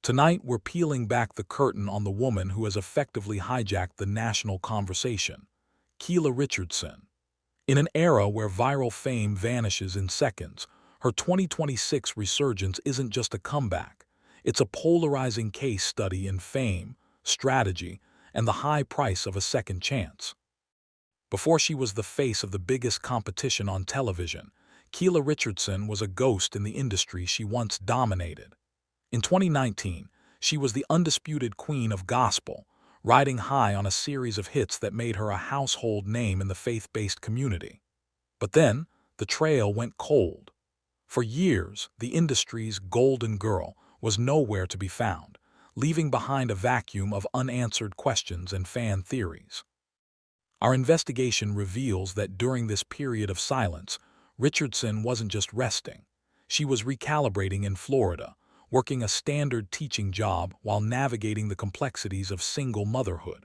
Tonight, we're peeling back the curtain on the woman who has effectively hijacked the national conversation, Keyla Richardson. In an era where viral fame vanishes in seconds, her 2026 resurgence isn't just a comeback. It's a polarizing case study in fame, strategy, and the high price of a second chance. Before she was the face of the biggest competition on television, Keyla Richardson was a ghost in the industry she once dominated. In 2019, she was the undisputed queen of gospel, riding high on a series of hits that made her a household name in the faith-based community. But then, the trail went cold. For years, the industry's golden girl was nowhere to be found, leaving behind a vacuum of unanswered questions and fan theories. Our investigation reveals that during this period of silence, Richardson wasn't just resting. She was recalibrating in Florida, working a standard teaching job while navigating the complexities of single motherhood.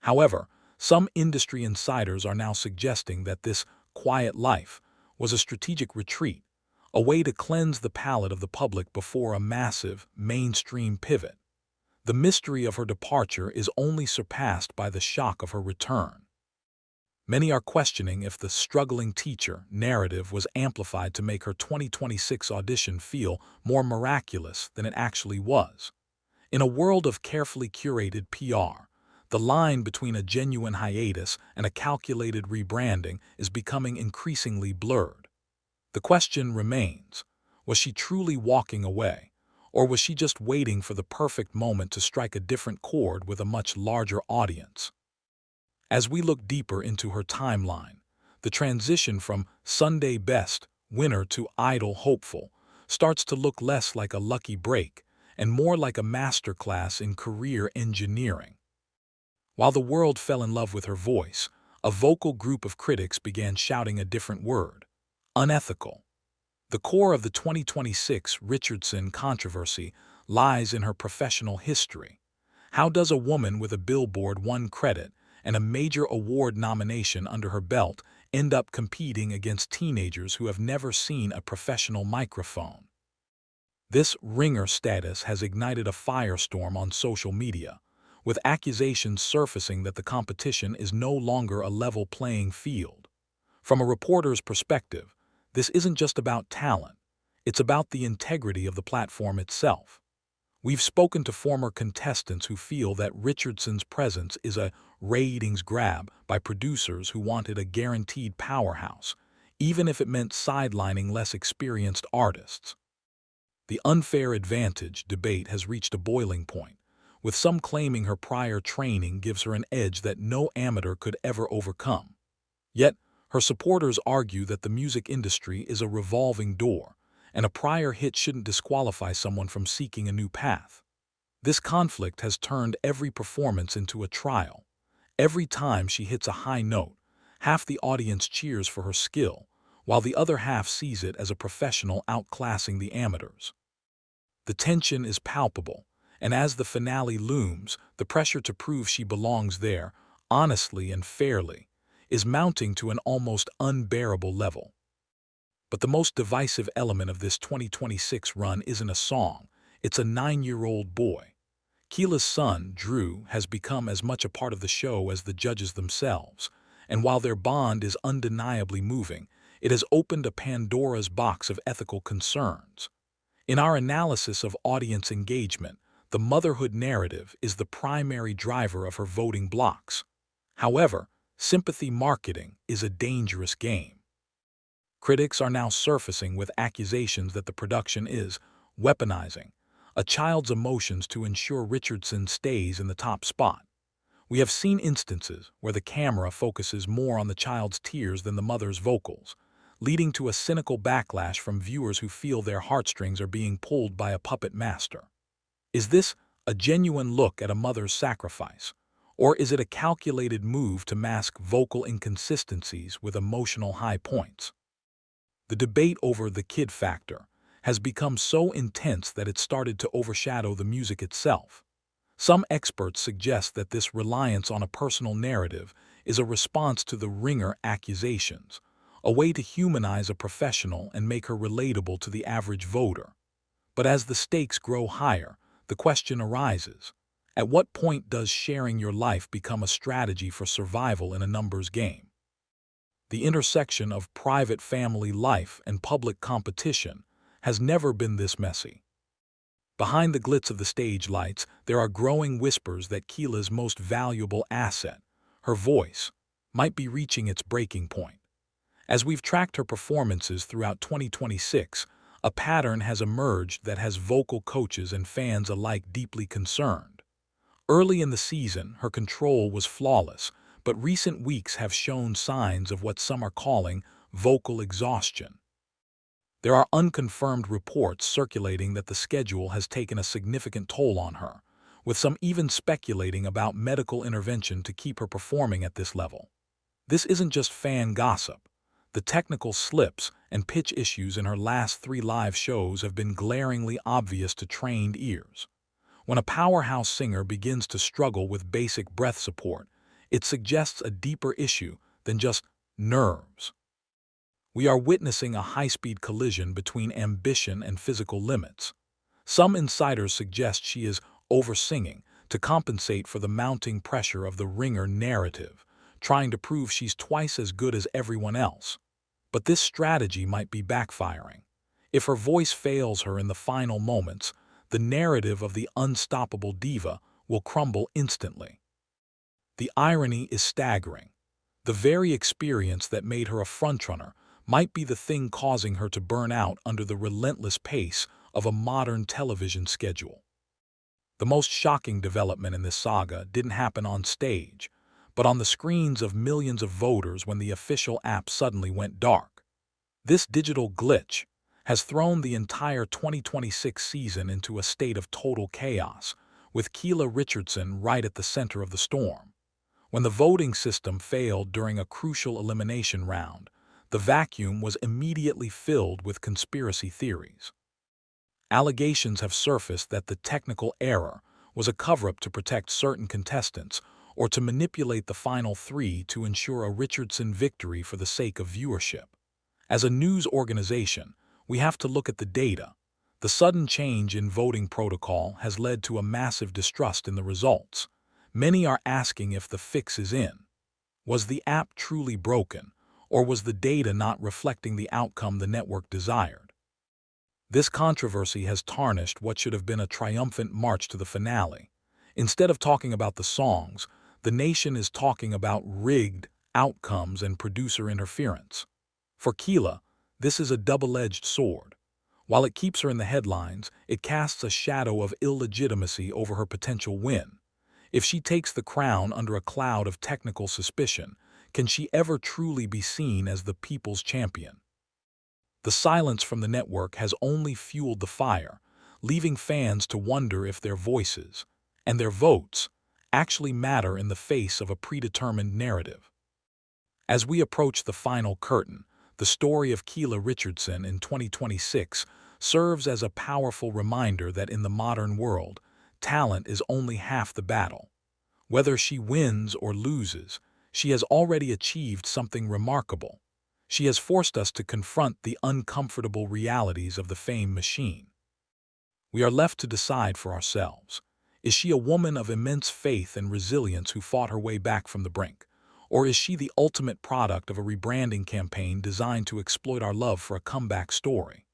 However, some industry insiders are now suggesting that this quiet life was a strategic retreat, a way to cleanse the palate of the public before a massive, mainstream pivot. The mystery of her departure is only surpassed by the shock of her return. Many are questioning if the struggling teacher narrative was amplified to make her 2026 audition feel more miraculous than it actually was. In a world of carefully curated PR, the line between a genuine hiatus and a calculated rebranding is becoming increasingly blurred. The question remains, was she truly walking away, or was she just waiting for the perfect moment to strike a different chord with a much larger audience? As we look deeper into her timeline, the transition from Sunday best winner to idol hopeful starts to look less like a lucky break and more like a masterclass in career engineering. While the world fell in love with her voice, a vocal group of critics began shouting a different word: unethical. The core of the 2026 Richardson controversy lies in her professional history. How does a woman with a Billboard 1 credit and a major award nomination under her belt end up competing against teenagers who have never seen a professional microphone? This ringer status has ignited a firestorm on social media, with accusations surfacing that the competition is no longer a level playing field. From a reporter's perspective, this isn't just about talent, it's about the integrity of the platform itself. We've spoken to former contestants who feel that Richardson's presence is a ratings grab by producers who wanted a guaranteed powerhouse, even if it meant sidelining less experienced artists. The unfair advantage debate has reached a boiling point, with some claiming her prior training gives her an edge that no amateur could ever overcome. Yet, her supporters argue that the music industry is a revolving door, and a prior hit shouldn't disqualify someone from seeking a new path. This conflict has turned every performance into a trial. Every time she hits a high note, half the audience cheers for her skill, while the other half sees it as a professional outclassing the amateurs. The tension is palpable, and as the finale looms, the pressure to prove she belongs there, honestly and fairly, is mounting to an almost unbearable level. But the most divisive element of this 2026 run isn't a song, it's a 9-year-old boy. Keyla's son, Drew, has become as much a part of the show as the judges themselves, and while their bond is undeniably moving, it has opened a Pandora's box of ethical concerns. In our analysis of audience engagement, the motherhood narrative is the primary driver of her voting blocks. However, sympathy marketing is a dangerous game. Critics are now surfacing with accusations that the production is weaponizing a child's emotions to ensure Richardson stays in the top spot. We have seen instances where the camera focuses more on the child's tears than the mother's vocals, leading to a cynical backlash from viewers who feel their heartstrings are being pulled by a puppet master. Is this a genuine look at a mother's sacrifice, or is it a calculated move to mask vocal inconsistencies with emotional high points? The debate over the kid factor has become so intense that it started to overshadow the music itself. Some experts suggest that this reliance on a personal narrative is a response to the ringer accusations, a way to humanize a professional and make her relatable to the average voter. But as the stakes grow higher, the question arises: at what point does sharing your life become a strategy for survival in a numbers game? The intersection of private family life and public competition has never been this messy. Behind the glitz of the stage lights, there are growing whispers that Keyla's most valuable asset, her voice, might be reaching its breaking point. As we've tracked her performances throughout 2026, a pattern has emerged that has vocal coaches and fans alike deeply concerned. Early in the season, her control was flawless, but recent weeks have shown signs of what some are calling vocal exhaustion. There are unconfirmed reports circulating that the schedule has taken a significant toll on her, with some even speculating about medical intervention to keep her performing at this level. This isn't just fan gossip. The technical slips and pitch issues in her last 3 live shows have been glaringly obvious to trained ears. When a powerhouse singer begins to struggle with basic breath support, it suggests a deeper issue than just nerves. We are witnessing a high-speed collision between ambition and physical limits. Some insiders suggest she is over-singing to compensate for the mounting pressure of the ringer narrative, trying to prove she's twice as good as everyone else. But this strategy might be backfiring. If her voice fails her in the final moments, the narrative of the unstoppable diva will crumble instantly. The irony is staggering. The very experience that made her a frontrunner might be the thing causing her to burn out under the relentless pace of a modern television schedule. The most shocking development in this saga didn't happen on stage, but on the screens of millions of voters when the official app suddenly went dark. This digital glitch has thrown the entire 2026 season into a state of total chaos, with Keyla Richardson right at the center of the storm. When the voting system failed during a crucial elimination round, the vacuum was immediately filled with conspiracy theories. Allegations have surfaced that the technical error was a cover-up to protect certain contestants or to manipulate the final 3 to ensure a Richardson victory for the sake of viewership. As a news organization, we have to look at the data. The sudden change in voting protocol has led to a massive distrust in the results. Many are asking if the fix is in. Was the app truly broken, or was the data not reflecting the outcome the network desired? This controversy has tarnished what should have been a triumphant march to the finale. Instead of talking about the songs, the nation is talking about rigged outcomes and producer interference. For Keyla, this is a double-edged sword. While it keeps her in the headlines, it casts a shadow of illegitimacy over her potential win. If she takes the crown under a cloud of technical suspicion, can she ever truly be seen as the people's champion? The silence from the network has only fueled the fire, leaving fans to wonder if their voices and their votes actually matter in the face of a predetermined narrative. As we approach the final curtain, the story of Keyla Richardson in 2026 serves as a powerful reminder that in the modern world, talent is only half the battle. Whether she wins or loses, she has already achieved something remarkable. She has forced us to confront the uncomfortable realities of the fame machine. We are left to decide for ourselves. Is she a woman of immense faith and resilience who fought her way back from the brink? Or is she the ultimate product of a rebranding campaign designed to exploit our love for a comeback story?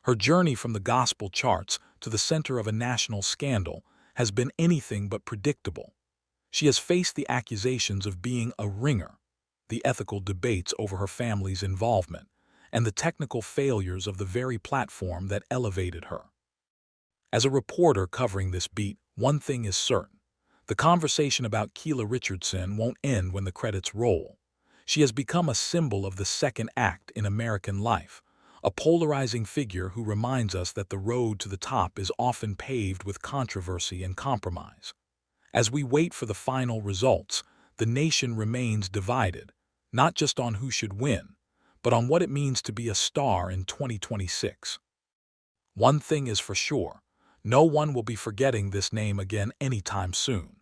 Her journey from the gospel charts to the center of a national scandal has been anything but predictable. She has faced the accusations of being a ringer, the ethical debates over her family's involvement, and the technical failures of the very platform that elevated her. As a reporter covering this beat, one thing is certain. The conversation about Keyla Richardson won't end when the credits roll. She has become a symbol of the second act in American life, a polarizing figure who reminds us that the road to the top is often paved with controversy and compromise. As we wait for the final results, the nation remains divided, not just on who should win, but on what it means to be a star in 2026. One thing is for sure, no one will be forgetting this name again anytime soon.